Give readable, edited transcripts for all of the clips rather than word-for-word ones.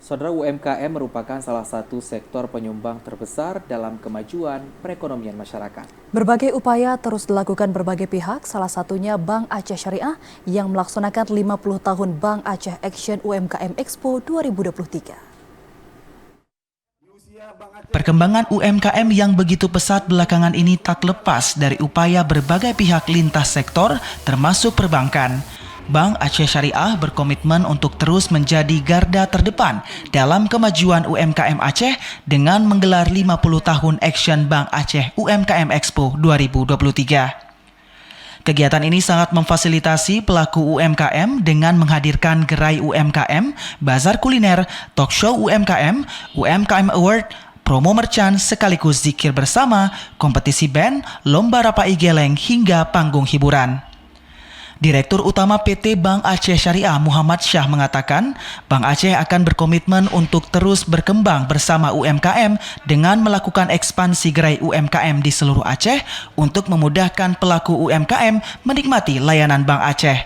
Saudara, UMKM merupakan salah satu sektor penyumbang terbesar dalam kemajuan perekonomian masyarakat. Berbagai upaya terus dilakukan berbagai pihak, salah satunya Bank Aceh Syariah yang melaksanakan 50 tahun Bank Aceh Action UMKM Expo 2023. Perkembangan UMKM yang begitu pesat belakangan ini tak lepas dari upaya berbagai pihak lintas sektor termasuk perbankan. Bank Aceh Syariah berkomitmen untuk terus menjadi garda terdepan dalam kemajuan UMKM Aceh dengan menggelar 50 tahun Action Bank Aceh UMKM Expo 2023. Kegiatan ini sangat memfasilitasi pelaku UMKM dengan menghadirkan gerai UMKM, bazar kuliner, talk show UMKM, UMKM Award, promo merchant sekaligus zikir bersama, kompetisi band, lomba rapai geleng hingga panggung hiburan. Direktur Utama PT Bank Aceh Syariah Muhammad Syah mengatakan, Bank Aceh akan berkomitmen untuk terus berkembang bersama UMKM dengan melakukan ekspansi gerai UMKM di seluruh Aceh untuk memudahkan pelaku UMKM menikmati layanan Bank Aceh.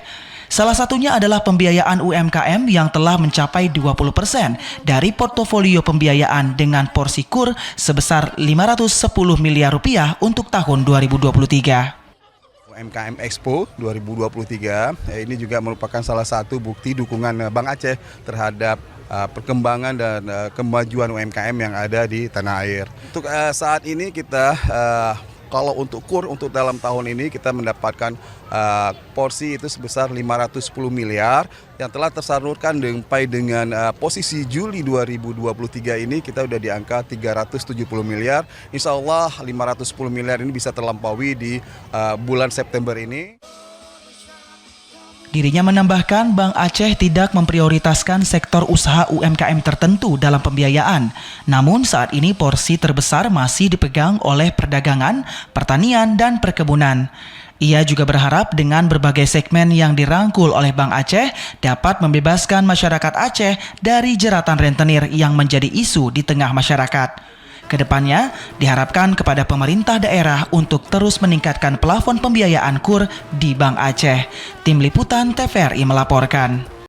Salah satunya adalah pembiayaan UMKM yang telah mencapai 20% dari portofolio pembiayaan dengan porsi KUR sebesar 510 miliar rupiah untuk tahun 2023. UMKM Expo 2023 ini juga merupakan salah satu bukti dukungan Bank Aceh terhadap perkembangan dan kemajuan UMKM yang ada di tanah air. Untuk saat ini kita kalau untuk KUR untuk dalam tahun ini kita mendapatkan porsi itu sebesar 510 miliar yang telah tersalurkan sampai dengan posisi Juli 2023 ini kita udah di angka 370 miliar. Insya Allah 510 miliar ini bisa terlampaui di bulan September ini. Dirinya menambahkan Bank Aceh tidak memprioritaskan sektor usaha UMKM tertentu dalam pembiayaan. Namun saat ini porsi terbesar masih dipegang oleh perdagangan, pertanian, dan perkebunan. Ia juga berharap dengan berbagai segmen yang dirangkul oleh Bank Aceh dapat membebaskan masyarakat Aceh dari jeratan rentenir yang menjadi isu di tengah masyarakat. Kedepannya, diharapkan kepada pemerintah daerah untuk terus meningkatkan plafon pembiayaan KUR di Bank Aceh. Tim Liputan TVRI melaporkan.